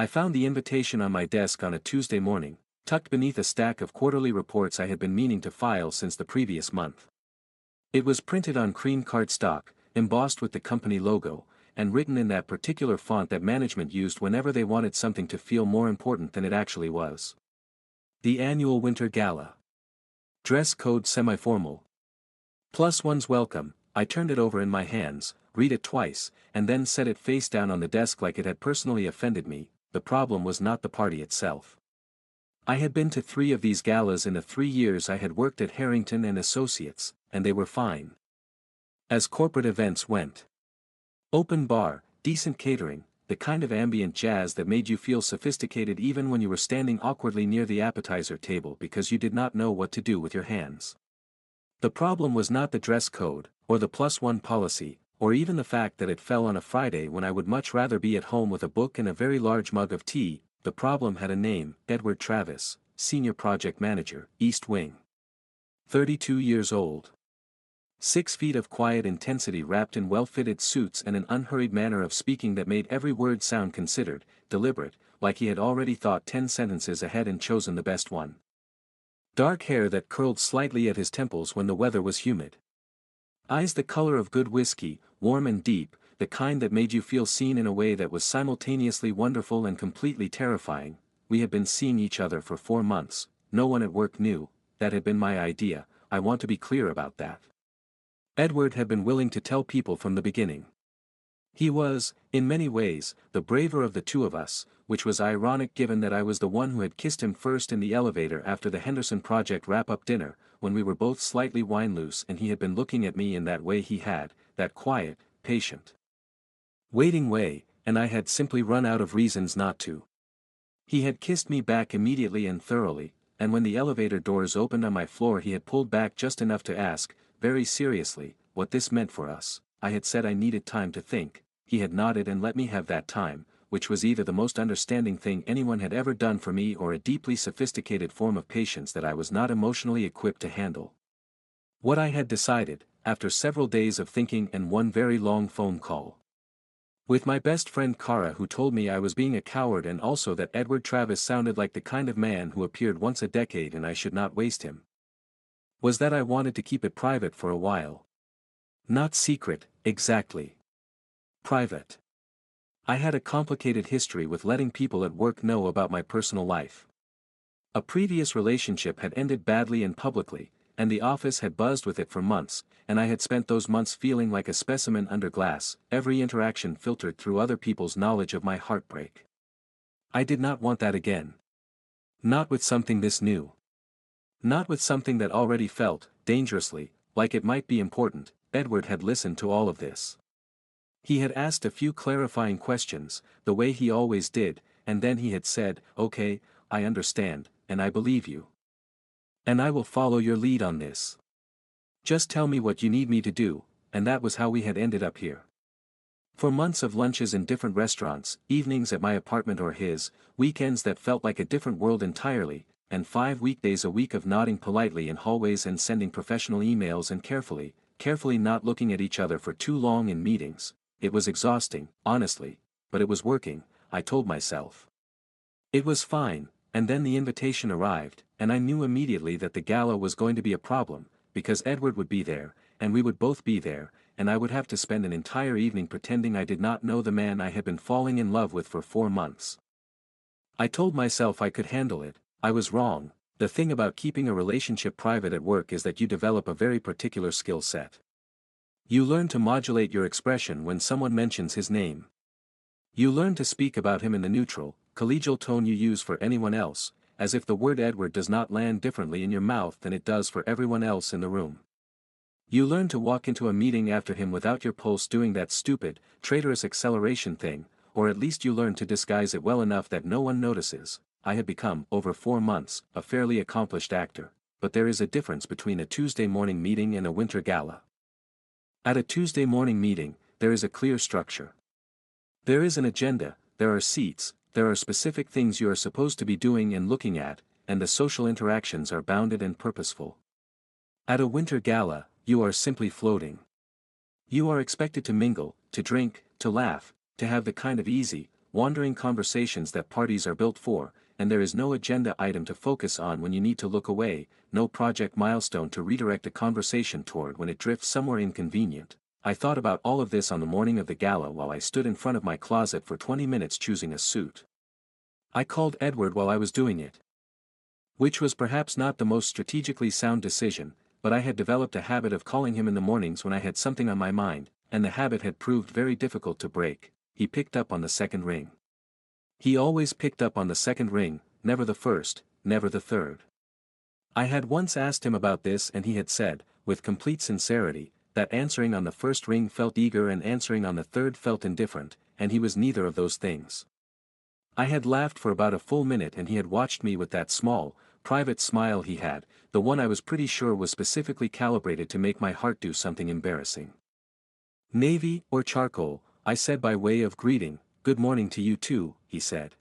I found the invitation on my desk on a Tuesday morning, tucked beneath a stack of quarterly reports I had been meaning to file since the previous month. It was printed on cream cardstock, embossed with the company logo, and written in that particular font that management used whenever they wanted something to feel more important than it actually was. The annual Winter Gala. Dress code semi-formal. Plus one's welcome. I turned it over in my hands, read it twice, and then set it face down on the desk like it had personally offended me. The problem was not the party itself. I had been to 3 of these galas in the 3 years I had worked at Harrington and Associates, and they were fine. As corporate events went. Open bar, decent catering, the kind of ambient jazz that made you feel sophisticated even when you were standing awkwardly near the appetizer table because you did not know what to do with your hands. The problem was not the dress code, or the +1 policy, or even the fact that it fell on a Friday when I would much rather be at home with a book and a very large mug of tea. The problem had a name: Edward Travis, Senior Project Manager, East Wing. 32 years old. 6 feet of quiet intensity wrapped in well-fitted suits and an unhurried manner of speaking that made every word sound considered, deliberate, like he had already thought 10 sentences ahead and chosen the best one. Dark hair that curled slightly at his temples when the weather was humid. Eyes the color of good whiskey, warm and deep, the kind that made you feel seen in a way that was simultaneously wonderful and completely terrifying. We had been seeing each other for 4 months, no one at work knew. That had been my idea. I want to be clear about that. Edward had been willing to tell people from the beginning. He was, in many ways, the braver of the 2 of us, which was ironic given that I was the one who had kissed him first in the elevator after the Henderson Project wrap-up dinner, when we were both slightly wine-loose and he had been looking at me in that way he had, that quiet, patient, waiting way, and I had simply run out of reasons not to. He had kissed me back immediately and thoroughly, and when the elevator doors opened on my floor he had pulled back just enough to ask, very seriously, what this meant for us. I had said I needed time to think. He had nodded and let me have that time, which was either the most understanding thing anyone had ever done for me or a deeply sophisticated form of patience that I was not emotionally equipped to handle. What I had decided, after several days of thinking and one very long phone call with my best friend Kara, who told me I was being a coward and also that Edward Travis sounded like the kind of man who appeared once a decade and I should not waste him, was that I wanted to keep it private for a while. Not secret, exactly. Private. I had a complicated history with letting people at work know about my personal life. A previous relationship had ended badly and publicly, and the office had buzzed with it for months, and I had spent those months feeling like a specimen under glass, every interaction filtered through other people's knowledge of my heartbreak. I did not want that again. Not with something this new. Not with something that already felt, dangerously, like it might be important. Edward had listened to all of this. He had asked a few clarifying questions, the way he always did, and then he had said, "Okay, I understand, and I believe you. And I will follow your lead on this. Just tell me what you need me to do," and that was how we had ended up here. For months of lunches in different restaurants, evenings at my apartment or his, weekends that felt like a different world entirely, and 5 weekdays a week of nodding politely in hallways and sending professional emails and carefully not looking at each other for too long in meetings. It was exhausting, honestly, but it was working, I told myself. It was fine, and then the invitation arrived, and I knew immediately that the gala was going to be a problem, because Edward would be there, and we would both be there, and I would have to spend an entire evening pretending I did not know the man I had been falling in love with for 4 months. I told myself I could handle it. I was wrong. The thing about keeping a relationship private at work is that you develop a very particular skill set. You learn to modulate your expression when someone mentions his name. You learn to speak about him in the neutral, collegial tone you use for anyone else, as if the word Edward does not land differently in your mouth than it does for everyone else in the room. You learn to walk into a meeting after him without your pulse doing that stupid, traitorous acceleration thing, or at least you learn to disguise it well enough that no one notices. I had become, over 4 months, a fairly accomplished actor, but there is a difference between a Tuesday morning meeting and a winter gala. At a Tuesday morning meeting, there is a clear structure. There is an agenda, there are seats, there are specific things you are supposed to be doing and looking at, and the social interactions are bounded and purposeful. At a winter gala, you are simply floating. You are expected to mingle, to drink, to laugh, to have the kind of easy, wandering conversations that parties are built for, and there is no agenda item to focus on when you need to look away, no project milestone to redirect a conversation toward when it drifts somewhere inconvenient. I thought about all of this on the morning of the gala while I stood in front of my closet for 20 minutes choosing a suit. I called Edward while I was doing it. Which was perhaps not the most strategically sound decision, but I had developed a habit of calling him in the mornings when I had something on my mind, and the habit had proved very difficult to break. He picked up on the second ring. He always picked up on the second ring, never the first, never the third. I had once asked him about this and he had said, with complete sincerity, that answering on the first ring felt eager and answering on the third felt indifferent, and he was neither of those things. I had laughed for about a full minute and he had watched me with that small, private smile he had, the one I was pretty sure was specifically calibrated to make my heart do something embarrassing. "Navy or charcoal?" I said by way of greeting. "Good morning to you too," he said.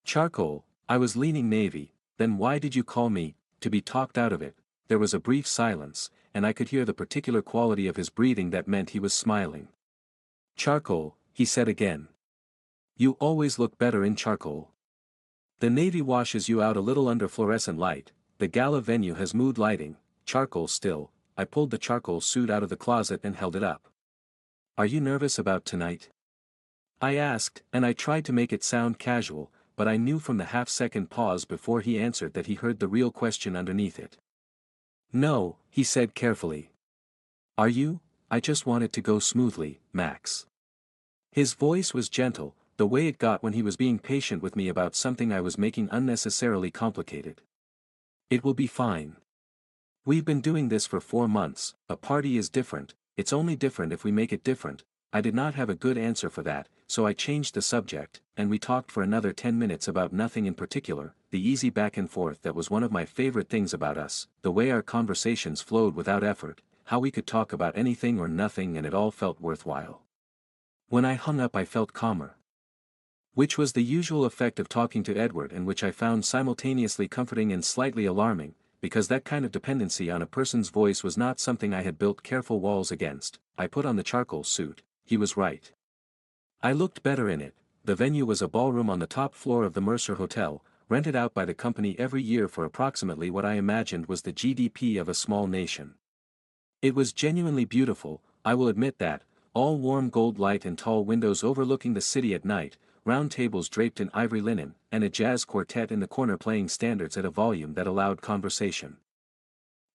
"Charcoal." I was leaning navy. "Then why did you call me?" To be talked out of it. There was a brief silence, and I could hear the particular quality of his breathing that meant he was smiling. "Charcoal," he said again. "You always look better in charcoal. The navy washes you out a little under fluorescent light, the gala venue has mood lighting, charcoal still." I pulled the charcoal suit out of the closet and held it up. "Are you nervous about tonight?" I asked, and I tried to make it sound casual, but I knew from the half-second pause before he answered that he heard the real question underneath it. "No," he said carefully. "Are you? I just want it to go smoothly, Max." His voice was gentle, the way it got when he was being patient with me about something I was making unnecessarily complicated. "It will be fine. We've been doing this for 4 months, a party is different, it's only different if we make it different." I did not have a good answer for that, so I changed the subject, and we talked for another 10 minutes about nothing in particular, the easy back and forth that was one of my favorite things about us, the way our conversations flowed without effort, how we could talk about anything or nothing and it all felt worthwhile. When I hung up I felt calmer. Which was the usual effect of talking to Edward and which I found simultaneously comforting and slightly alarming, because that kind of dependency on a person's voice was not something I had built careful walls against. I put on the charcoal suit. He was right. I looked better in it. The venue was a ballroom on the top floor of the Mercer Hotel, rented out by the company every year for approximately what I imagined was the GDP of a small nation. It was genuinely beautiful, I will admit that, all warm gold light and tall windows overlooking the city at night, round tables draped in ivory linen, and a jazz quartet in the corner playing standards at a volume that allowed conversation.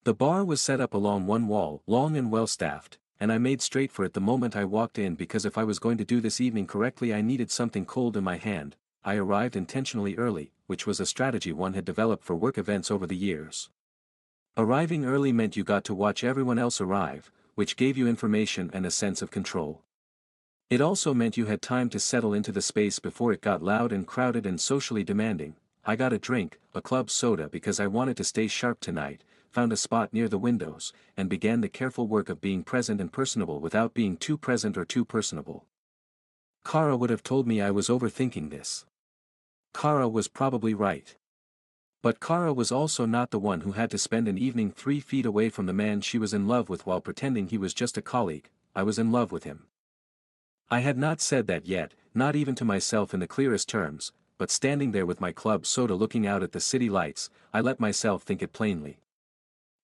The bar was set up along one wall, long and well-staffed, and I made straight for it the moment I walked in because if I was going to do this evening correctly I needed something cold in my hand. I arrived intentionally early, which was a strategy one had developed for work events over the years. Arriving early meant you got to watch everyone else arrive, which gave you information and a sense of control. It also meant you had time to settle into the space before it got loud and crowded and socially demanding. I got a drink, a club soda because I wanted to stay sharp tonight, found a spot near the windows, and began the careful work of being present and personable without being too present or too personable. Kara would have told me I was overthinking this. Kara was probably right. But Kara was also not the one who had to spend an evening 3 feet away from the man she was in love with while pretending he was just a colleague. I was in love with him. I had not said that yet, not even to myself in the clearest terms, but standing there with my club soda looking out at the city lights, I let myself think it plainly.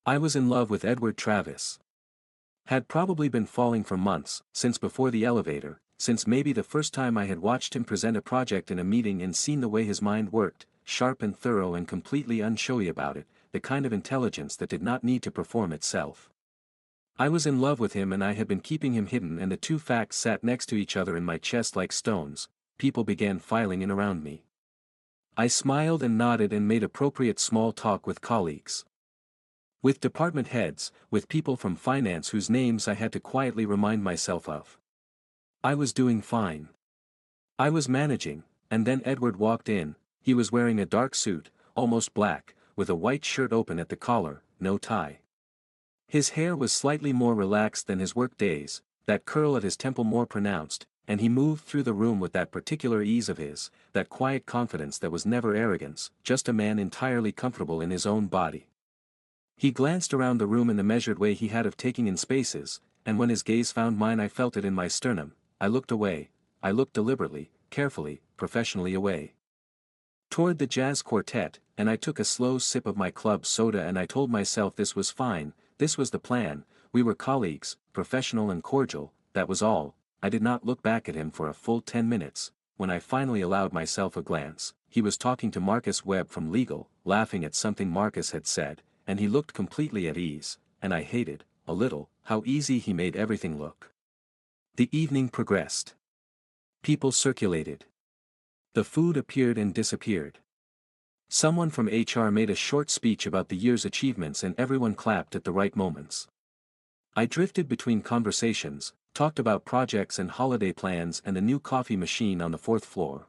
I was in love with Edward Travis. Had probably been falling for months, since before the elevator, since maybe the first time I had watched him present a project in a meeting and seen the way his mind worked, sharp and thorough and completely unshowy about it, the kind of intelligence that did not need to perform itself. I was in love with him and I had been keeping him hidden and the two facts sat next to each other in my chest like stones. People began filing in around me. I smiled and nodded and made appropriate small talk with colleagues. With department heads, with people from finance whose names I had to quietly remind myself of. I was doing fine. I was managing, and then Edward walked in. He was wearing a dark suit, almost black, with a white shirt open at the collar, no tie. His hair was slightly more relaxed than his work days, that curl at his temple more pronounced, and he moved through the room with that particular ease of his, that quiet confidence that was never arrogance, just a man entirely comfortable in his own body. He glanced around the room in the measured way he had of taking in spaces, and when his gaze found mine I felt it in my sternum. I looked away, I looked deliberately, carefully, professionally away toward the jazz quartet, and I took a slow sip of my club soda and I told myself this was fine, this was the plan, we were colleagues, professional and cordial, that was all. I did not look back at him for a full 10 minutes. When I finally allowed myself a glance, he was talking to Marcus Webb from legal, laughing at something Marcus had said, and he looked completely at ease, and I hated, a little, how easy he made everything look. The evening progressed. People circulated. The food appeared and disappeared. Someone from HR made a short speech about the year's achievements and everyone clapped at the right moments. I drifted between conversations, talked about projects and holiday plans and the new coffee machine on the 4th floor.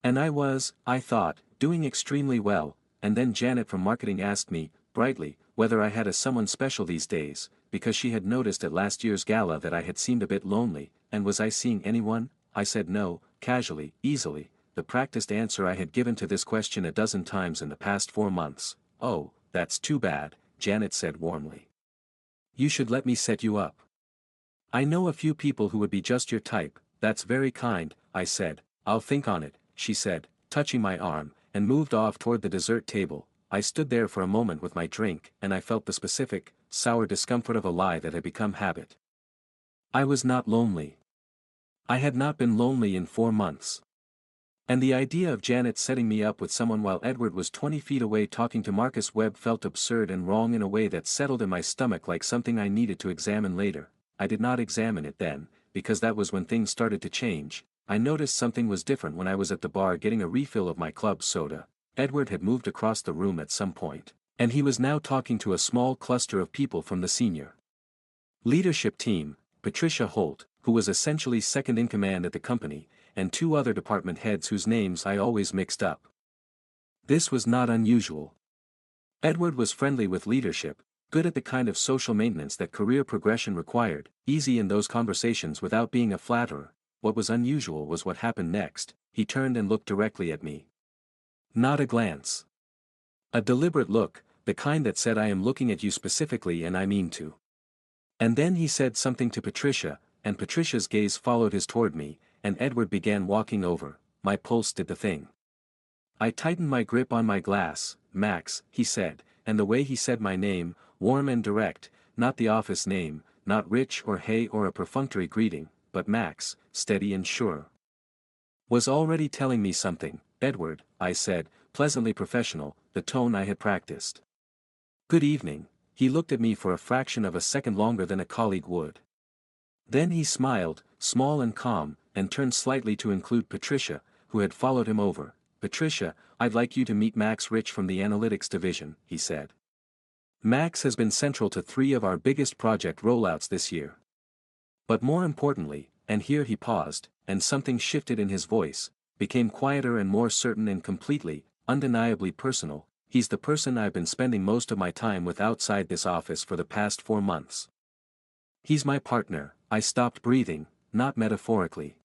And I thought, doing extremely well, and then Janet from marketing asked me, brightly, whether I had a someone special these days, because she had noticed at last year's gala that I had seemed a bit lonely, and was I seeing anyone? I said no, casually, easily, the practiced answer I had given to this question a dozen times in the past 4 months. Oh, that's too bad, Janet said warmly. You should let me set you up. I know a few people who would be just your type. That's very kind, I said. I'll think on it, she said, touching my arm, and moved off toward the dessert table. I stood there for a moment with my drink, and I felt the specific, sour discomfort of a lie that had become habit. I was not lonely. I had not been lonely in 4 months. And the idea of Janet setting me up with someone while Edward was 20 feet away talking to Marcus Webb felt absurd and wrong in a way that settled in my stomach like something I needed to examine later. I did not examine it then, because that was when things started to change. I noticed something was different when I was at the bar getting a refill of my club soda. Edward had moved across the room at some point, and he was now talking to a small cluster of people from the senior leadership team, Patricia Holt, who was essentially second in command at the company, and 2 other department heads whose names I always mixed up. This was not unusual. Edward was friendly with leadership, good at the kind of social maintenance that career progression required, easy in those conversations without being a flatterer. What was unusual was what happened next. He turned and looked directly at me. Not a glance. A deliberate look, the kind that said I am looking at you specifically and I mean to. And then he said something to Patricia, and Patricia's gaze followed his toward me, and Edward began walking over. My pulse did the thing. I tightened my grip on my glass. Max, he said, and the way he said my name, warm and direct, not the office name, not Rich or Hey or a perfunctory greeting, but Max, steady and sure, was already telling me something. Edward, I said, pleasantly professional, the tone I had practiced. Good evening. He looked at me for a fraction of a second longer than a colleague would. Then he smiled, small and calm, and turned slightly to include Patricia, who had followed him over. Patricia, I'd like you to meet Max Rich from the analytics division, he said. Max has been central to 3 of our biggest project rollouts this year. But more importantly, and here he paused, and something shifted in his voice, became quieter and more certain and completely, undeniably personal, he's the person I've been spending most of my time with outside this office for the past 4 months. He's my partner. I stopped breathing, not metaphorically.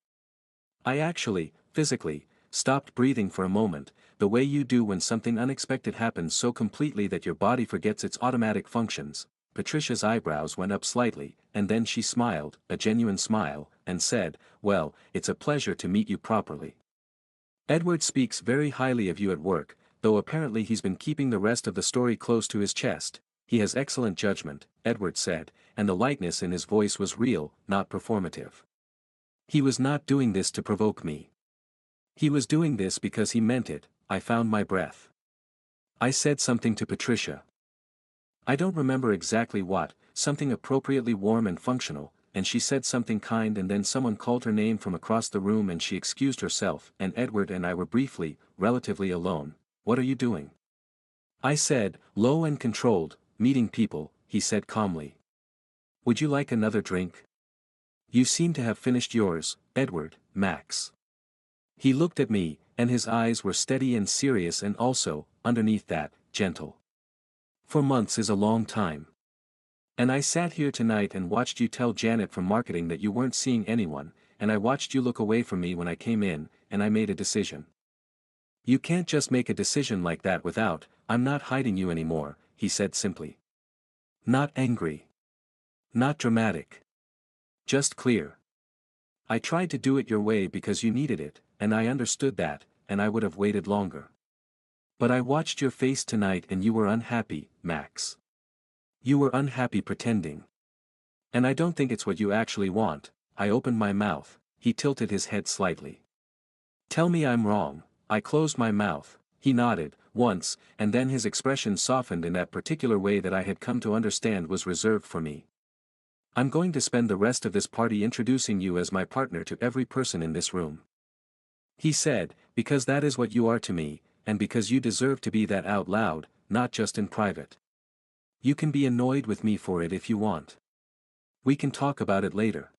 I actually, physically, stopped breathing for a moment, the way you do when something unexpected happens so completely that your body forgets its automatic functions. Patricia's eyebrows went up slightly, and then she smiled, a genuine smile, and said, well, it's a pleasure to meet you properly. Edward speaks very highly of you at work, though apparently he's been keeping the rest of the story close to his chest. He has excellent judgment, Edward said, and the lightness in his voice was real, not performative. He was not doing this to provoke me. He was doing this because he meant it. I found my breath. I said something to Patricia. I don't remember exactly what, something appropriately warm and functional, and she said something kind and then someone called her name from across the room and she excused herself and Edward and I were briefly, relatively alone. What are you doing? I said, low and controlled, meeting people, he said calmly. Would you like another drink? You seem to have finished yours, Edward, Max. He looked at me, and his eyes were steady and serious and also, underneath that, gentle. 4 months is a long time. And I sat here tonight and watched you tell Janet from marketing that you weren't seeing anyone, and I watched you look away from me when I came in, and I made a decision. You can't just make a decision like that without, I'm not hiding you anymore, he said simply. Not angry. Not dramatic. Just clear. I tried to do it your way because you needed it, and I understood that, and I would have waited longer. But I watched your face tonight and you were unhappy, Max. You were unhappy pretending. And I don't think it's what you actually want. I opened my mouth, he tilted his head slightly. Tell me I'm wrong. I closed my mouth, he nodded, once, and then his expression softened in that particular way that I had come to understand was reserved for me. I'm going to spend the rest of this party introducing you as my partner to every person in this room. He said, because that is what you are to me, and because you deserve to be that out loud, not just in private. You can be annoyed with me for it if you want. We can talk about it later.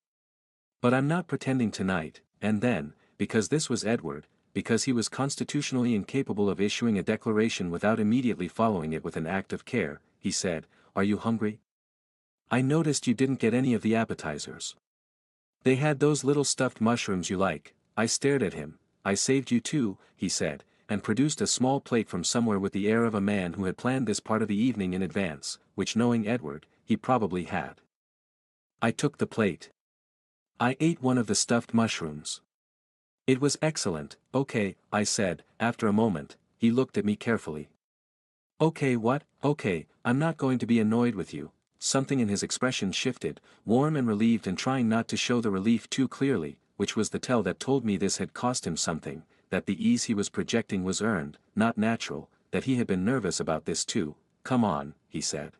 But I'm not pretending tonight, and then, because this was Edward, because he was constitutionally incapable of issuing a declaration without immediately following it with an act of care, he said, Are you hungry? I noticed you didn't get any of the appetizers. They had those little stuffed mushrooms you like. I stared at him. I saved you too, he said, and produced a small plate from somewhere with the air of a man who had planned this part of the evening in advance, which knowing Edward, he probably had. I took the plate. I ate one of the stuffed mushrooms. It was excellent. Okay, I said, after a moment. He looked at me carefully. Okay, what? Okay, I'm not going to be annoyed with you. Something in his expression shifted, warm and relieved, and trying not to show the relief too clearly, which was the tell that told me this had cost him something, that the ease he was projecting was earned, not natural, that he had been nervous about this too. Come on, he said.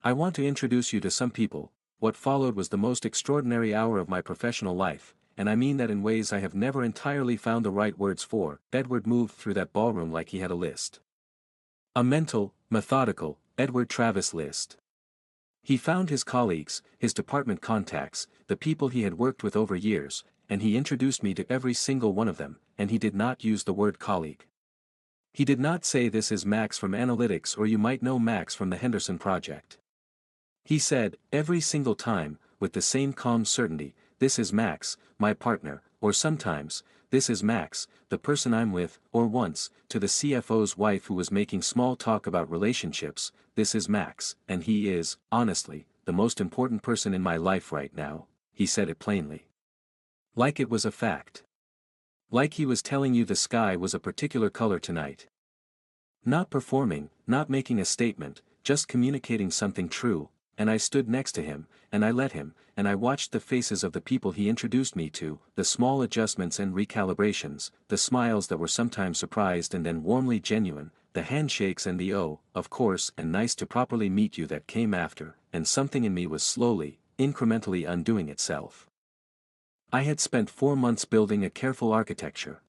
I want to introduce you to some people. What followed was the most extraordinary hour of my professional life, and I mean that in ways I have never entirely found the right words for. Edward moved through that ballroom like he had a list. A mental, methodical, Edward Travis list. He found his colleagues, his department contacts, the people he had worked with over years, and he introduced me to every single one of them, and he did not use the word colleague. He did not say this is Max from Analytics or you might know Max from the Henderson Project. He said, every single time, with the same calm certainty, this is Max, my partner, or sometimes, this is Max, the person I'm with, or once, to the CFO's wife who was making small talk about relationships, this is Max, and he is, honestly, the most important person in my life right now, he said it plainly. Like it was a fact. Like he was telling you the sky was a particular color tonight. Not performing, not making a statement, just communicating something true, and I stood next to him, and I let him, and I watched the faces of the people he introduced me to, the small adjustments and recalibrations, the smiles that were sometimes surprised and then warmly genuine, the handshakes and the oh, of course and nice to properly meet you that came after, and something in me was slowly, incrementally undoing itself. I had spent 4 months building a careful architecture.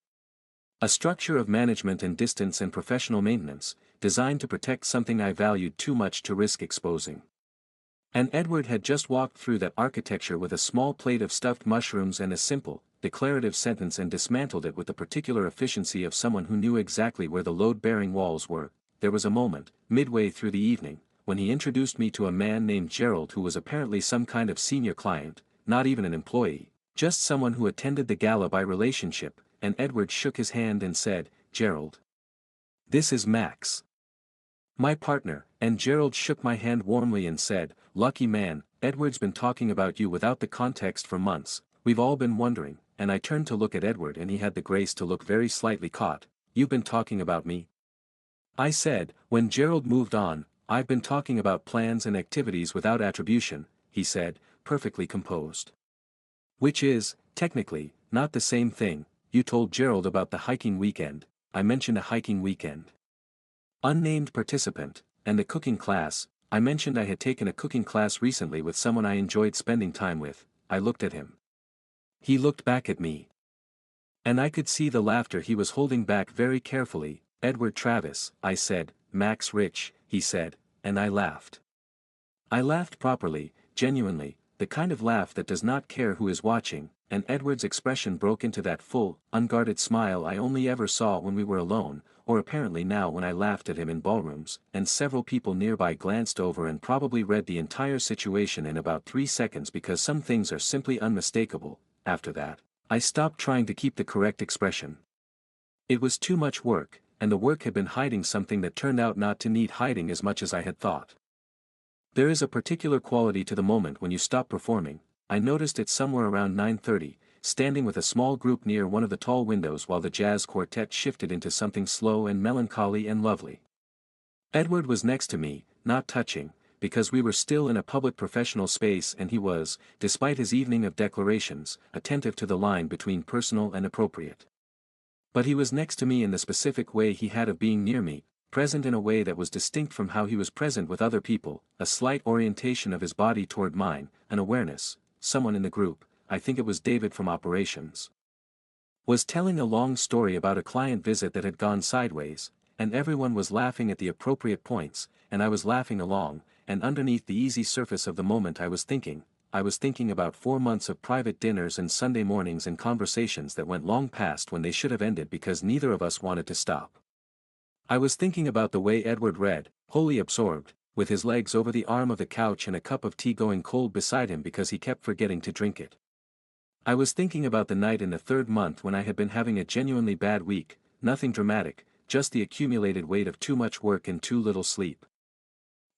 A structure of management and distance and professional maintenance, designed to protect something I valued too much to risk exposing. And Edward had just walked through that architecture with a small plate of stuffed mushrooms and a simple, declarative sentence and dismantled it with the particular efficiency of someone who knew exactly where the load-bearing walls were. There was a moment, midway through the evening, when he introduced me to a man named Gerald who was apparently some kind of senior client, not even an employee, just someone who attended the gala by relationship, and Edward shook his hand and said, Gerald. This is Max. My partner, and Gerald shook my hand warmly and said, Lucky man, Edward's been talking about you without the context for months, we've all been wondering, and I turned to look at Edward and he had the grace to look very slightly caught. You've been talking about me? I said, when Gerald moved on, I've been talking about plans and activities without attribution, he said, perfectly composed. Which is, technically, not the same thing. You told Gerald about the hiking weekend. I mentioned a hiking weekend. Unnamed participant, and the cooking class. I mentioned I had taken a cooking class recently with someone I enjoyed spending time with. I looked at him. He looked back at me. And I could see the laughter he was holding back very carefully. Edward Travis, I said. Max Rich, he said, and I laughed. I laughed properly, genuinely, the kind of laugh that does not care who is watching, and Edward's expression broke into that full, unguarded smile I only ever saw when we were alone, or apparently now when I laughed at him in ballrooms, and several people nearby glanced over and probably read the entire situation in about 3 seconds because some things are simply unmistakable. After that, I stopped trying to keep the correct expression. It was too much work, and the work had been hiding something that turned out not to need hiding as much as I had thought. There is a particular quality to the moment when you stop performing. I noticed it somewhere around 9:30, standing with a small group near one of the tall windows while the jazz quartet shifted into something slow and melancholy and lovely. Edward was next to me, not touching, because we were still in a public professional space and he was, despite his evening of declarations, attentive to the line between personal and appropriate. But he was next to me in the specific way he had of being near me, present in a way that was distinct from how he was present with other people, a slight orientation of his body toward mine, an awareness. Someone in the group, I think it was David from operations, was telling a long story about a client visit that had gone sideways, and everyone was laughing at the appropriate points, and I was laughing along, and underneath the easy surface of the moment I was thinking about 4 months of private dinners and Sunday mornings and conversations that went long past when they should have ended because neither of us wanted to stop. I was thinking about the way Edward read, wholly absorbed, with his legs over the arm of the couch and a cup of tea going cold beside him because he kept forgetting to drink it. I was thinking about the night in the 3rd month when I had been having a genuinely bad week, nothing dramatic, just the accumulated weight of too much work and too little sleep.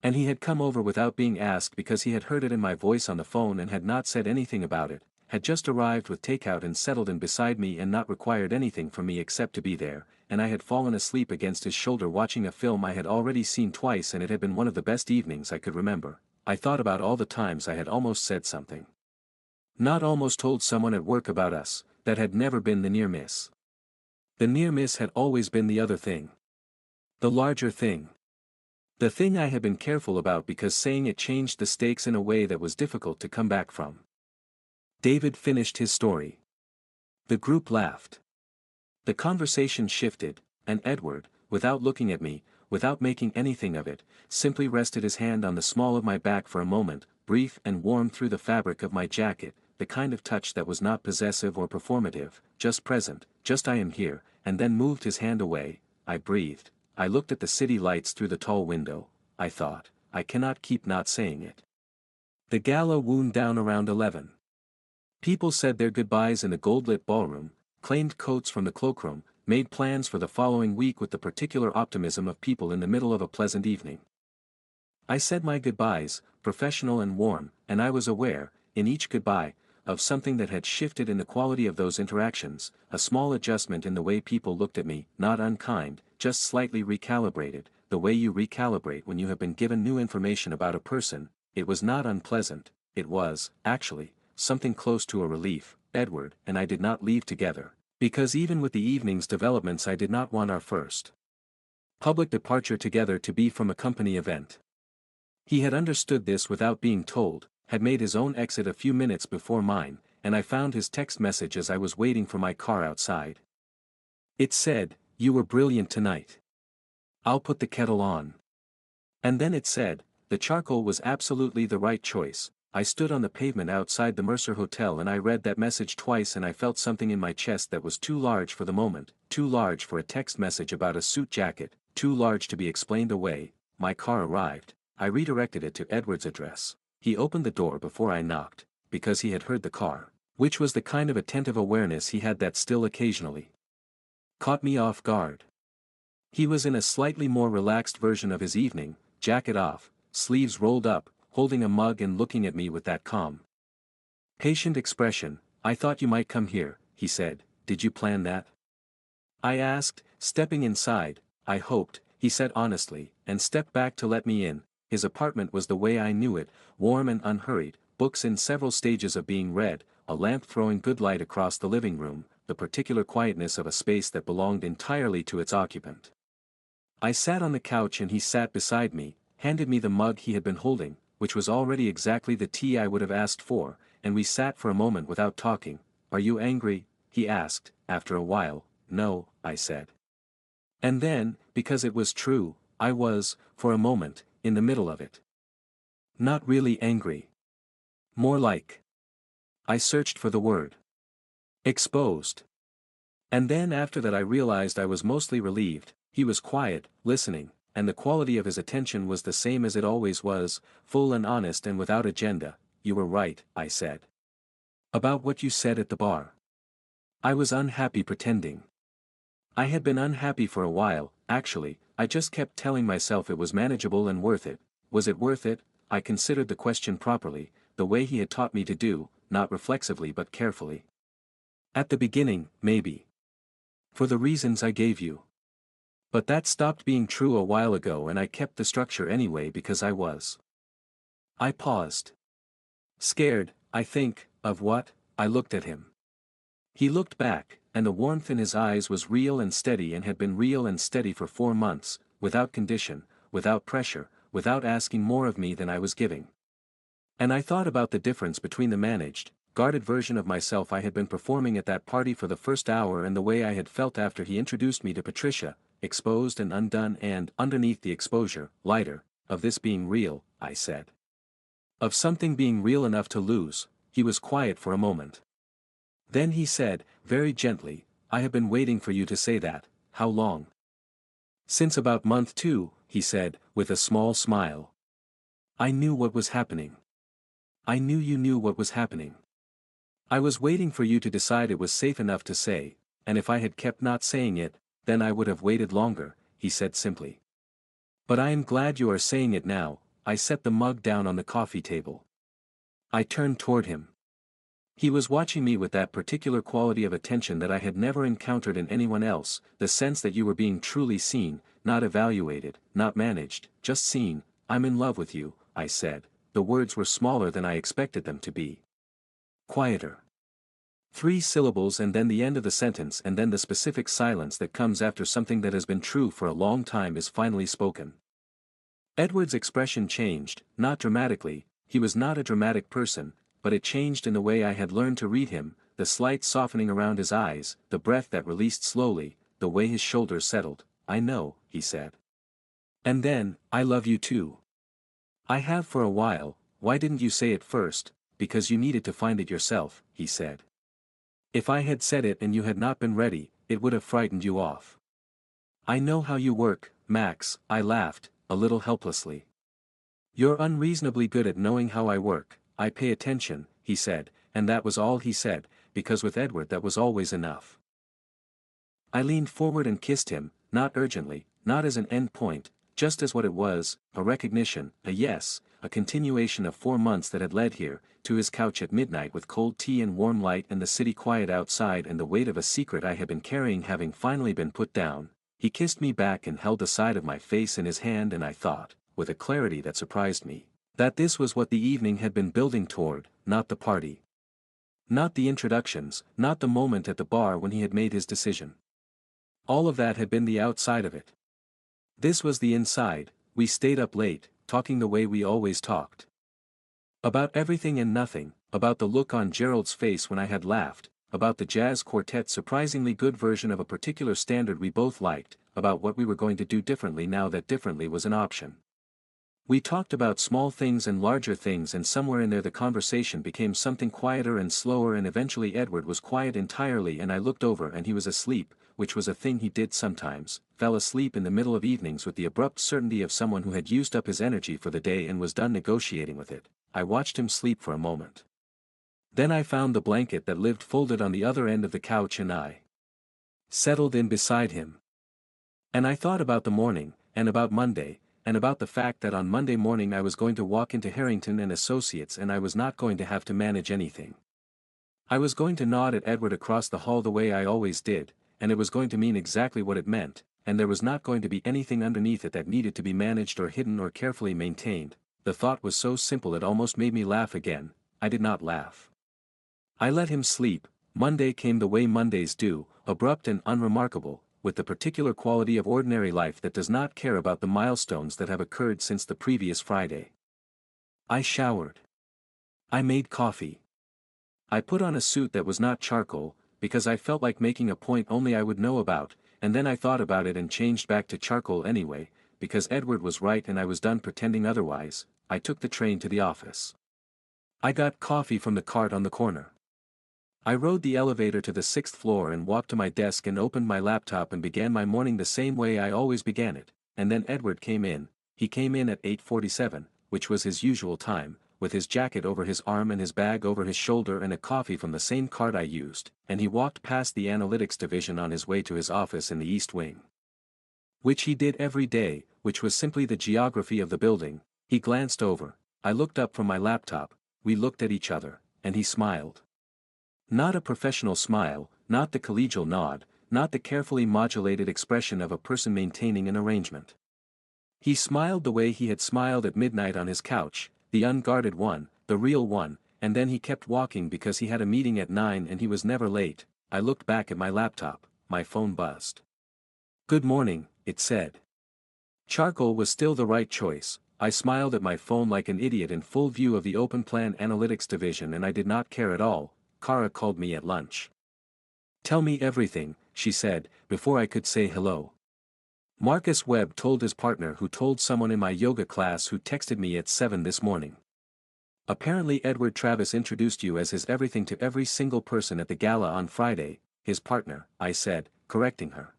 And he had come over without being asked because he had heard it in my voice on the phone and had not said anything about it, had just arrived with takeout and settled in beside me and not required anything from me except to be there, and I had fallen asleep against his shoulder watching a film I had already seen twice and it had been one of the best evenings I could remember. I thought about all the times I had almost said something. Not almost told someone at work about us, that had never been the near miss. The near miss had always been the other thing. The larger thing. The thing I had been careful about because saying it changed the stakes in a way that was difficult to come back from. David finished his story. The group laughed. The conversation shifted, and Edward, without looking at me, without making anything of it, simply rested his hand on the small of my back for a moment, brief and warm through the fabric of my jacket, the kind of touch that was not possessive or performative, just present, just I am here, and then moved his hand away. I breathed. I looked at the city lights through the tall window. I thought, I cannot keep not saying it. The gala wound down around 11. People said their goodbyes in the gold-lit ballroom, claimed coats from the cloakroom, made plans for the following week with the particular optimism of people in the middle of a pleasant evening. I said my goodbyes, professional and warm, and I was aware, in each goodbye, of something that had shifted in the quality of those interactions, a small adjustment in the way people looked at me, not unkind, just slightly recalibrated, the way you recalibrate when you have been given new information about a person. It was not unpleasant, it was, actually, something close to a relief. Edward and I did not leave together, because even with the evening's developments I did not want our first public departure together to be from a company event. He had understood this without being told, had made his own exit a few minutes before mine, and I found his text message as I was waiting for my car outside. It said, "You were brilliant tonight. I'll put the kettle on." And then it said, "The charcoal was absolutely the right choice." I stood on the pavement outside the Mercer Hotel and I read that message twice and I felt something in my chest that was too large for the moment, too large for a text message about a suit jacket, too large to be explained away. My car arrived. I redirected it to Edward's address. He opened the door before I knocked, because he had heard the car, which was the kind of attentive awareness he had that still occasionally caught me off guard. He was in a slightly more relaxed version of his evening, jacket off, sleeves rolled up, holding a mug and looking at me with that calm, patient expression. "I thought you might come here," he said. "Did you plan that?" I asked, stepping inside. "I hoped," he said honestly, and stepped back to let me in. His apartment was the way I knew it, warm and unhurried, books in several stages of being read, a lamp throwing good light across the living room, the particular quietness of a space that belonged entirely to its occupant. I sat on the couch and he sat beside me, handed me the mug he had been holding, which was already exactly the tea I would have asked for, and we sat for a moment without talking. "Are you angry?" he asked, after a while. "No," I said. And then, because it was true, I was, for a moment, in the middle of it. Not really angry. More like. I searched for the word. Exposed. And then after that I realized I was mostly relieved. He was quiet, listening, and the quality of his attention was the same as it always was, full and honest and without agenda. "You were right," I said. "About what you said at the bar." I was unhappy pretending. I had been unhappy for a while, actually. I just kept telling myself it was manageable and worth it. Was it worth it? I considered the question properly, the way he had taught me to do, not reflexively but carefully. At the beginning, maybe. For the reasons I gave you. But that stopped being true a while ago and I kept the structure anyway because I was. I paused. Scared, I think, of what? I looked at him. He looked back, and the warmth in his eyes was real and steady and had been real and steady for 4 months, without condition, without pressure, without asking more of me than I was giving. And I thought about the difference between the managed, guarded version of myself I had been performing at that party for the first hour and the way I had felt after he introduced me to Patricia, exposed and undone and, underneath the exposure, lighter, of this being real, I said. Of something being real enough to lose. He was quiet for a moment. Then he said, very gently, I have been waiting for you to say that. How long? Since about month 2, he said, with a small smile. I knew what was happening. I knew you knew what was happening. I was waiting for you to decide it was safe enough to say, and if I had kept not saying it, then I would have waited longer, he said simply. But I am glad you are saying it now. I set the mug down on the coffee table. I turned toward him. He was watching me with that particular quality of attention that I had never encountered in anyone else, the sense that you were being truly seen, not evaluated, not managed, just seen. I'm in love with you, I said. The words were smaller than I expected them to be. Quieter. 3 syllables and then the end of the sentence and then the specific silence that comes after something that has been true for a long time is finally spoken. Edward's expression changed, not dramatically, he was not a dramatic person, but it changed in the way I had learned to read him, the slight softening around his eyes, the breath that released slowly, the way his shoulders settled. I know, he said. And then, I love you too. I have for a while. Why didn't you say it first? Because you needed to find it yourself, he said. If I had said it and you had not been ready, it would have frightened you off. I know how you work, Max, I laughed, a little helplessly. You're unreasonably good at knowing how I work. I pay attention, he said, and that was all he said, because with Edward that was always enough. I leaned forward and kissed him, not urgently, not as an end point, just as what it was, a recognition, a yes, a continuation of 4 months that had led here, to his couch at midnight with cold tea and warm light and the city quiet outside and the weight of a secret I had been carrying having finally been put down. He kissed me back and held the side of my face in his hand and I thought, with a clarity that surprised me, that this was what the evening had been building toward, not the party. Not the introductions, not the moment at the bar when he had made his decision. All of that had been the outside of it. This was the inside. We stayed up late, talking the way we always talked. About everything and nothing, about the look on Gerald's face when I had laughed, about the jazz quartet's surprisingly good version of a particular standard we both liked, about what we were going to do differently now that differently was an option. We talked about small things and larger things and somewhere in there the conversation became something quieter and slower and eventually Edward was quiet entirely and I looked over and he was asleep, which was a thing he did sometimes, fell asleep in the middle of evenings with the abrupt certainty of someone who had used up his energy for the day and was done negotiating with it. I watched him sleep for a moment. Then I found the blanket that lived folded on the other end of the couch and I settled in beside him. And I thought about the morning, and about Monday, and about the fact that on Monday morning I was going to walk into Harrington and Associates and I was not going to have to manage anything. I was going to nod at Edward across the hall the way I always did, and it was going to mean exactly what it meant, and there was not going to be anything underneath it that needed to be managed or hidden or carefully maintained. The thought was so simple it almost made me laugh again. I did not laugh. I let him sleep. Monday came the way Mondays do, abrupt and unremarkable, with the particular quality of ordinary life that does not care about the milestones that have occurred since the previous Friday. I showered. I made coffee. I put on a suit that was not charcoal, because I felt like making a point only I would know about, and then I thought about it and changed back to charcoal anyway, because Edward was right and I was done pretending otherwise. I took the train to the office. I got coffee from the cart on the corner. I rode the elevator to the 6th floor and walked to my desk and opened my laptop and began my morning the same way I always began it, and then Edward came in. He came in at 8:47, which was his usual time, with his jacket over his arm and his bag over his shoulder and a coffee from the same cart I used, and he walked past the analytics division on his way to his office in the East Wing. Which he did every day, which was simply the geography of the building. He glanced over, I looked up from my laptop, we looked at each other, and he smiled. Not a professional smile, not the collegial nod, not the carefully modulated expression of a person maintaining an arrangement. He smiled the way he had smiled at midnight on his couch, the unguarded one, the real one, and then he kept walking because he had a meeting at 9 and he was never late. I looked back at my laptop, my phone buzzed. "Good morning," it said. Charcoal was still the right choice. I smiled at my phone like an idiot in full view of the Open Plan Analytics division, and I did not care at all. Kara called me at lunch. "Tell me everything," she said, before I could say hello. "Marcus Webb told his partner who told someone in my yoga class who texted me at 7 this morning. Apparently Edward Travis introduced you as his everything to every single person at the gala on Friday." "His partner," I said, correcting her.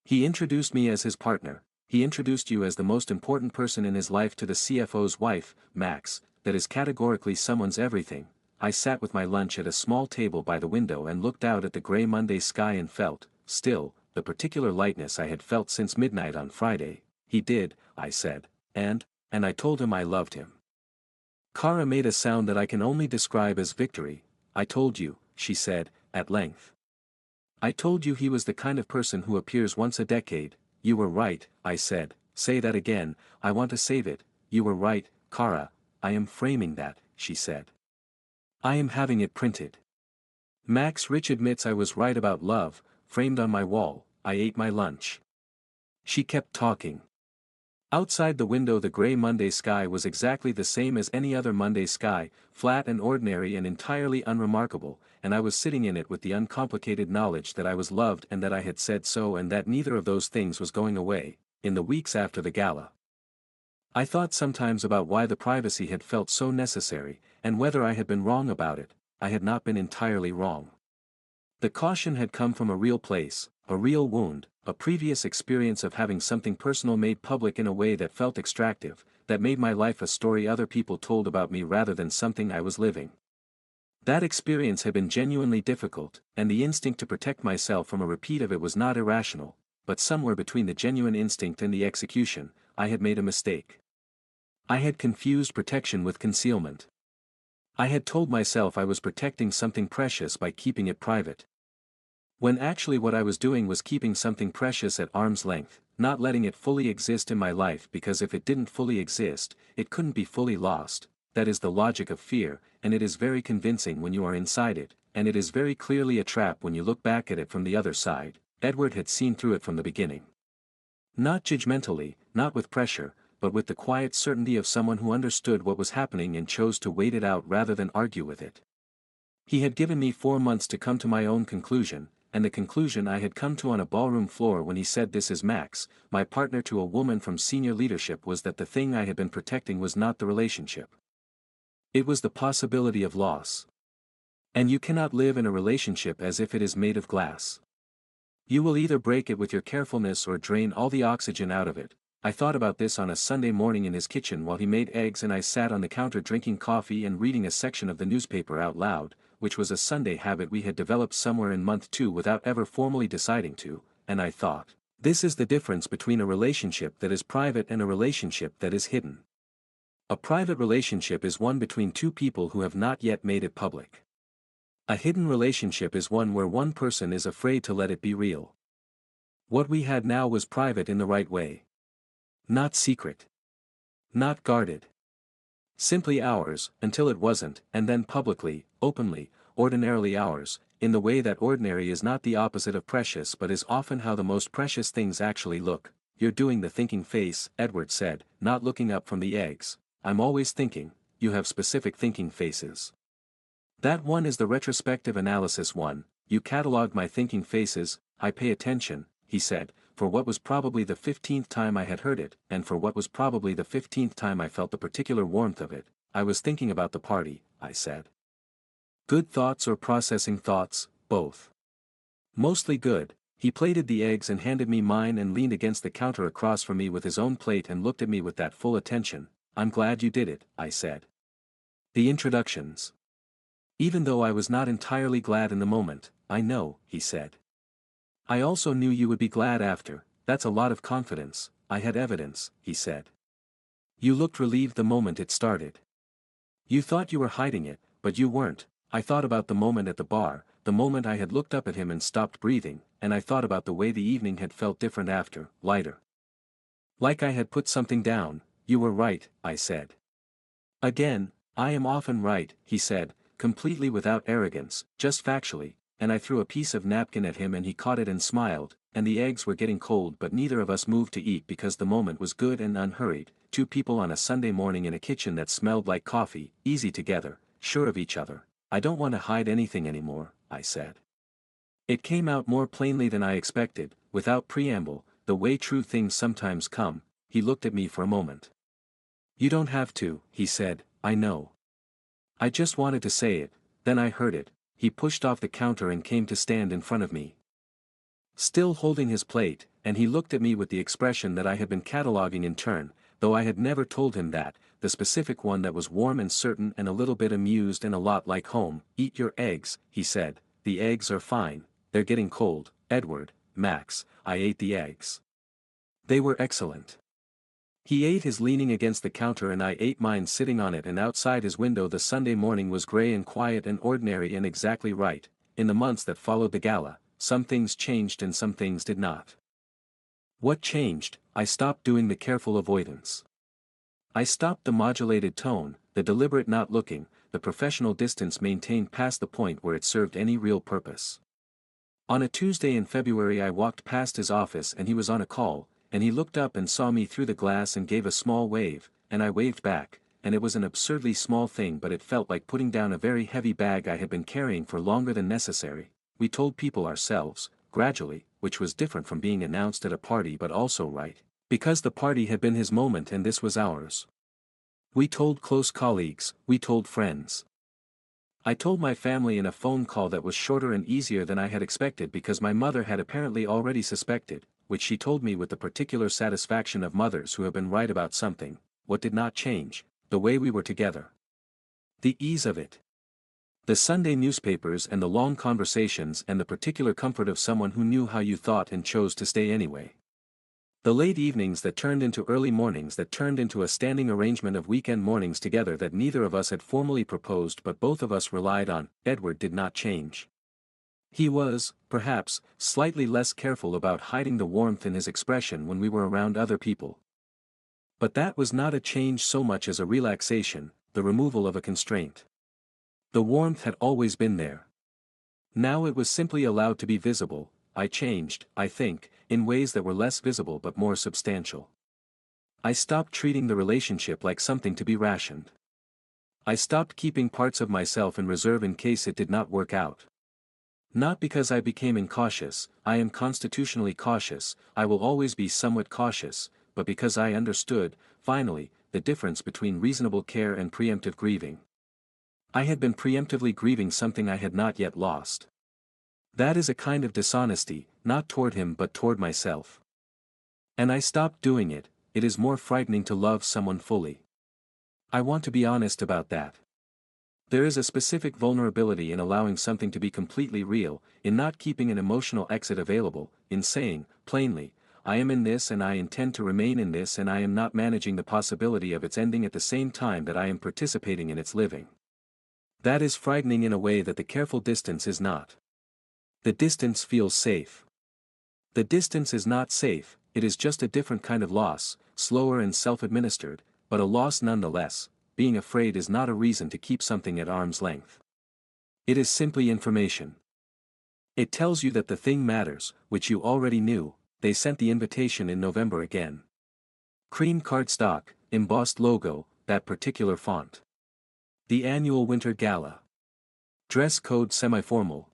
"He introduced me as his partner. He introduced you as the most important person in his life to the CFO's wife, Max. That is categorically someone's everything." I sat with my lunch at a small table by the window and looked out at the gray Monday sky and felt, still, the particular lightness I had felt since midnight on Friday. "He did," I said, and I told him I loved him." Kara made a sound that I can only describe as victory. "I told you," she said, at length. "I told you he was the kind of person who appears once a decade." "You were right," I said. "Say that again, I want to save it." "You were right, Kara, I am framing that," she said. "I am having it printed. Max Rich admits I was right about love, framed on my wall." I ate my lunch. She kept talking. Outside the window the gray Monday sky was exactly the same as any other Monday sky, flat and ordinary and entirely unremarkable, and I was sitting in it with the uncomplicated knowledge that I was loved and that I had said so and that neither of those things was going away, in the weeks after the gala. I thought sometimes about why the privacy had felt so necessary, and whether I had been wrong about it. I had not been entirely wrong. The caution had come from a real place, a real wound, a previous experience of having something personal made public in a way that felt extractive, that made my life a story other people told about me rather than something I was living. That experience had been genuinely difficult, and the instinct to protect myself from a repeat of it was not irrational, but somewhere between the genuine instinct and the execution, I had made a mistake. I had confused protection with concealment. I had told myself I was protecting something precious by keeping it private, when actually what I was doing was keeping something precious at arm's length, not letting it fully exist in my life, because if it didn't fully exist, it couldn't be fully lost. That is the logic of fear, and it is very convincing when you are inside it, and it is very clearly a trap when you look back at it from the other side. Edward had seen through it from the beginning. Not judgmentally, not with pressure, but with the quiet certainty of someone who understood what was happening and chose to wait it out rather than argue with it. He had given me 4 months to come to my own conclusion, and the conclusion I had come to on a ballroom floor when he said, "This is Max, my partner," to a woman from senior leadership, was that the thing I had been protecting was not the relationship. It was the possibility of loss. And you cannot live in a relationship as if it is made of glass. You will either break it with your carefulness or drain all the oxygen out of it. I thought about this on a Sunday morning in his kitchen while he made eggs and I sat on the counter drinking coffee and reading a section of the newspaper out loud, which was a Sunday habit we had developed somewhere in month 2 without ever formally deciding to, and I thought, this is the difference between a relationship that is private and a relationship that is hidden. A private relationship is one between two people who have not yet made it public. A hidden relationship is one where one person is afraid to let it be real. What we had now was private in the right way. Not secret. Not guarded. Simply ours, until it wasn't, and then publicly, openly, ordinarily ours, in the way that ordinary is not the opposite of precious but is often how the most precious things actually look. "You're doing the thinking face," Edward said, not looking up from the eggs. "I'm always thinking." "You have specific thinking faces." "That one is the retrospective analysis one." "You cataloged my thinking faces." "I pay attention," he said, for what was probably the 15th time I had heard it, and for what was probably the 15th time I felt the particular warmth of it. "I was thinking about the party," I said. "Good thoughts or processing thoughts?" "Both." "Mostly good." He plated the eggs and handed me mine and leaned against the counter across from me with his own plate and looked at me with that full attention. "I'm glad you did it," I said. "The introductions." Even though I was not entirely glad in the moment. "I know," he said. "I also knew you would be glad after." "That's a lot of confidence." "I had evidence," he said. "You looked relieved the moment it started. You thought you were hiding it, but you weren't." I thought about the moment at the bar, the moment I had looked up at him and stopped breathing, and I thought about the way the evening had felt different after, lighter. Like I had put something down. You were right, I said. Again, I am often right, he said, completely without arrogance, just factually, and I threw a piece of napkin at him and he caught it and smiled, and the eggs were getting cold but neither of us moved to eat because the moment was good and unhurried, two people on a Sunday morning in a kitchen that smelled like coffee, easy together, sure of each other. I don't want to hide anything anymore, I said. It came out more plainly than I expected, without preamble, the way true things sometimes come. He looked at me for a moment. You don't have to, he said, I know. I just wanted to say it, then I heard it. He pushed off the counter and came to stand in front of me. Still holding his plate, and he looked at me with the expression that I had been cataloging in turn, though I had never told him that, the specific one that was warm and certain and a little bit amused and a lot like home. Eat your eggs, he said, the eggs are fine, they're getting cold, Edward, Max, I ate the eggs. They were excellent. He ate his leaning against the counter and I ate mine sitting on it, and outside his window the Sunday morning was grey and quiet and ordinary and exactly right. In the months that followed the gala, some things changed and some things did not. What changed? I stopped doing the careful avoidance. I stopped the modulated tone, the deliberate not looking, the professional distance maintained past the point where it served any real purpose. On a Tuesday in February I walked past his office and he was on a call, and he looked up and saw me through the glass and gave a small wave, and I waved back, and it was an absurdly small thing but it felt like putting down a very heavy bag I had been carrying for longer than necessary. We told people ourselves, gradually, which was different from being announced at a party but also right, because the party had been his moment and this was ours. We told close colleagues, we told friends. I told my family in a phone call that was shorter and easier than I had expected because my mother had apparently already suspected, which she told me with the particular satisfaction of mothers who have been right about something. What did not change? The way we were together. The ease of it. The Sunday newspapers and the long conversations and the particular comfort of someone who knew how you thought and chose to stay anyway. The late evenings that turned into early mornings that turned into a standing arrangement of weekend mornings together that neither of us had formally proposed but both of us relied on. Edward did not change. He was, perhaps, slightly less careful about hiding the warmth in his expression when we were around other people. But that was not a change so much as a relaxation, the removal of a constraint. The warmth had always been there. Now it was simply allowed to be visible. I changed, I think, in ways that were less visible but more substantial. I stopped treating the relationship like something to be rationed. I stopped keeping parts of myself in reserve in case it did not work out. Not because I became incautious, I am constitutionally cautious, I will always be somewhat cautious, but because I understood, finally, the difference between reasonable care and preemptive grieving. I had been preemptively grieving something I had not yet lost. That is a kind of dishonesty, not toward him but toward myself. And I stopped doing it. It is more frightening to love someone fully. I want to be honest about that. There is a specific vulnerability in allowing something to be completely real, in not keeping an emotional exit available, in saying, plainly, I am in this and I intend to remain in this and I am not managing the possibility of its ending at the same time that I am participating in its living. That is frightening in a way that the careful distance is not. The distance feels safe. The distance is not safe, it is just a different kind of loss, slower and self-administered, but a loss nonetheless. Being afraid is not a reason to keep something at arm's length. It is simply information. It tells you that the thing matters, which you already knew. They sent the invitation in November again. Cream cardstock, embossed logo, that particular font. The annual winter gala. Dress code semi-formal.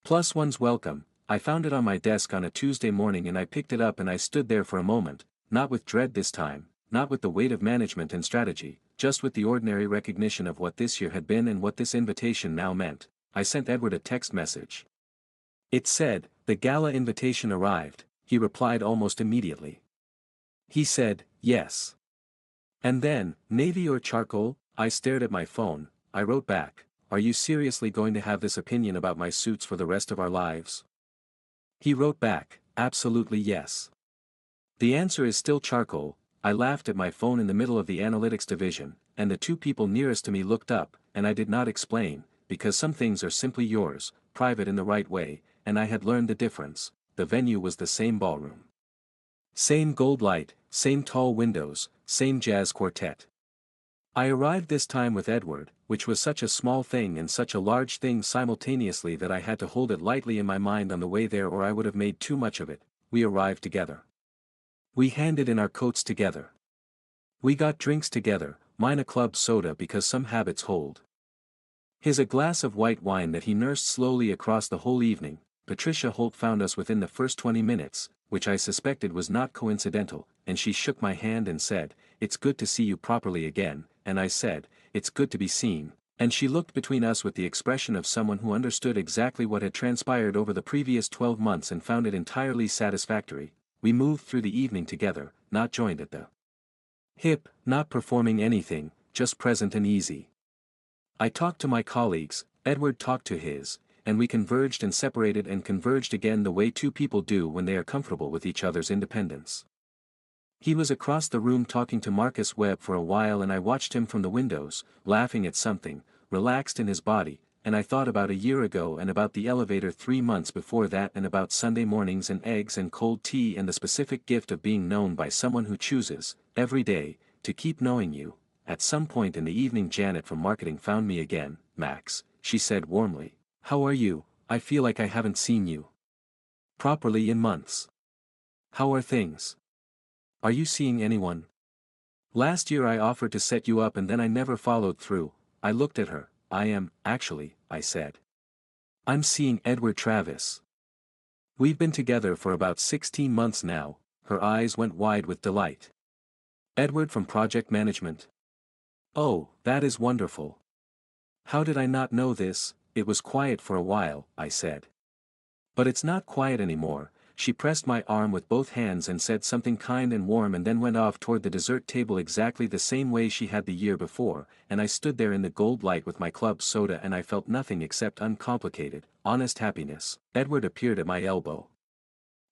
+1's welcome. I found it on my desk on a Tuesday morning and I picked it up and I stood there for a moment, not with dread this time, not with the weight of management and strategy, just with the ordinary recognition of what this year had been and what this invitation now meant. I sent Edward a text message. It said, the gala invitation arrived. He replied almost immediately. He said, yes. And then, navy or charcoal? I stared at my phone. I wrote back, are you seriously going to have this opinion about my suits for the rest of our lives? He wrote back, absolutely yes. The answer is still charcoal. I laughed at my phone in the middle of the analytics division, and the two people nearest to me looked up, and I did not explain. because some things are simply yours, private in the right way, and I had learned the difference. The venue was the same ballroom. Same gold light, same tall windows, same jazz quartet. I arrived this time with Edward, which was such a small thing and such a large thing simultaneously that I had to hold it lightly in my mind on the way there or I would have made too much of it. We arrived together. We handed in our coats together. We got drinks together, mine a club soda because some habits hold. His a glass of white wine that he nursed slowly across the whole evening. Patricia Holt found us within the first 20 minutes, which I suspected was not coincidental, and she shook my hand and said, "It's good to see you properly again," and I said, "It's good to be seen," and she looked between us with the expression of someone who understood exactly what had transpired over the previous 12 months and found it entirely satisfactory. We moved through the evening together, not joined at the hip, not performing anything, just present and easy. I talked to my colleagues, Edward talked to his, and we converged and separated and converged again the way two people do when they are comfortable with each other's independence. He was across the room talking to Marcus Webb for a while and I watched him from the windows, laughing at something, relaxed in his body, and I thought about a year ago and about the elevator 3 months before that and about Sunday mornings and eggs and cold tea and the specific gift of being known by someone who chooses, every day, to keep knowing you. At some point in the evening Janet from marketing found me again. "Max," she said warmly, "how are you? I feel like I haven't seen you properly in months. How are things? Are you seeing anyone? Last year I offered to set you up and then I never followed through." I looked at her. Actually, I said. "I'm seeing Edward Travis. We've been together for about 16 months now." Her eyes went wide with delight. "Edward from project management? Oh, that is wonderful. How did I not know this?" "It was quiet for a while," I said. "But it's not quiet anymore." She pressed my arm with both hands and said something kind and warm and then went off toward the dessert table exactly the same way she had the year before, and I stood there in the gold light with my club soda and I felt nothing except uncomplicated, honest happiness. Edward appeared at my elbow.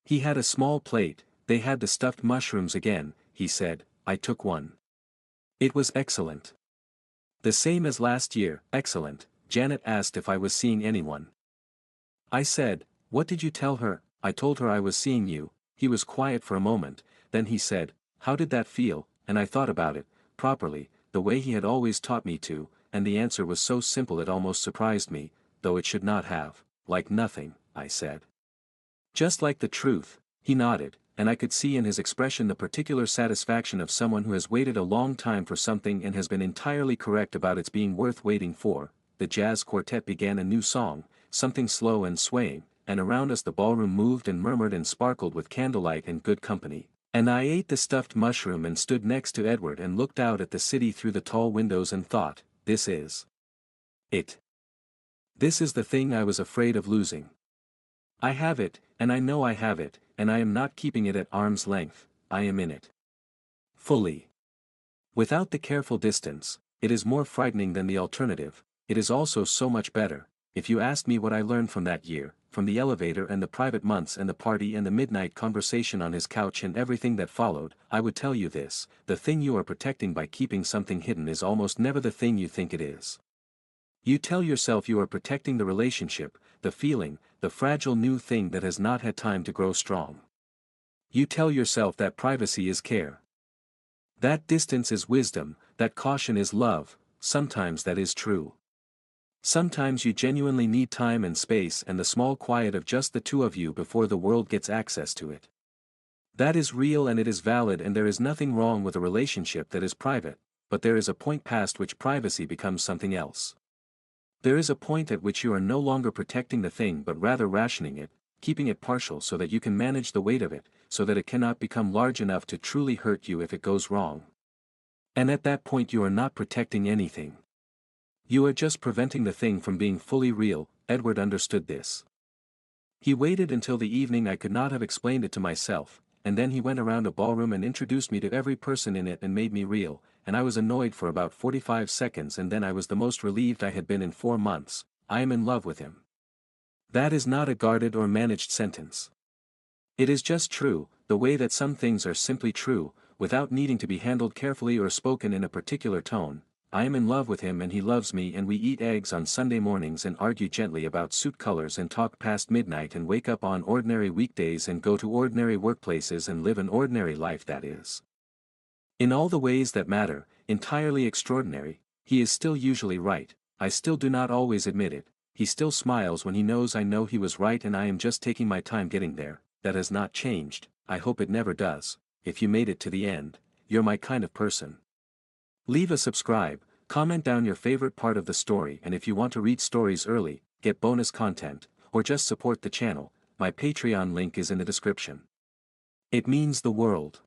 He had a small plate. "They had the stuffed mushrooms again," he said. I took one. "It was excellent." "The same as last year." "Excellent." Janet asked if I was seeing anyone. I said, "What did you tell her?" "I told her I was seeing you." He was quiet for a moment, then he said, "How did that feel?" And I thought about it, properly, the way he had always taught me to, and the answer was so simple it almost surprised me, though it should not have. "Like nothing," I said. "Just like the truth." He nodded, and I could see in his expression the particular satisfaction of someone who has waited a long time for something and has been entirely correct about its being worth waiting for. The jazz quartet began a new song, something slow and swaying, and around us the ballroom moved and murmured and sparkled with candlelight and good company. And I ate the stuffed mushroom and stood next to Edward and looked out at the city through the tall windows and thought, this is it. This is the thing I was afraid of losing. I have it, and I know I have it, and I am not keeping it at arm's length, I am in it. Fully. Without the careful distance, it is more frightening than the alternative. It is also so much better. If you asked me what I learned from that year, from the elevator and the private months and the party and the midnight conversation on his couch and everything that followed, I would tell you this: the thing you are protecting by keeping something hidden is almost never the thing you think it is. You tell yourself you are protecting the relationship, the feeling, the fragile new thing that has not had time to grow strong. You tell yourself that privacy is care. That distance is wisdom, that caution is love. Sometimes that is true. Sometimes you genuinely need time and space and the small quiet of just the two of you before the world gets access to it. That is real and it is valid, and there is nothing wrong with a relationship that is private, but there is a point past which privacy becomes something else. There is a point at which you are no longer protecting the thing but rather rationing it, keeping it partial so that you can manage the weight of it, so that it cannot become large enough to truly hurt you if it goes wrong. And at that point you are not protecting anything. You are just preventing the thing from being fully real. Edward understood this. He waited until the evening I could not have explained it to myself, and then he went around a ballroom and introduced me to every person in it and made me real, and I was annoyed for about 45 seconds and then I was the most relieved I had been in 4 months. I am in love with him. That is not a guarded or managed sentence. It is just true, the way that some things are simply true, without needing to be handled carefully or spoken in a particular tone. I am in love with him and he loves me, and we eat eggs on Sunday mornings and argue gently about suit colors and talk past midnight and wake up on ordinary weekdays and go to ordinary workplaces and live an ordinary life that is. In all the ways that matter, entirely extraordinary. He is still usually right, I still do not always admit it, he still smiles when he knows I know he was right and I am just taking my time getting there. That has not changed, I hope it never does. If you made it to the end, you're my kind of person. Leave a subscribe, comment down your favorite part of the story, and if you want to read stories early, get bonus content, or just support the channel, my Patreon link is in the description. It means the world.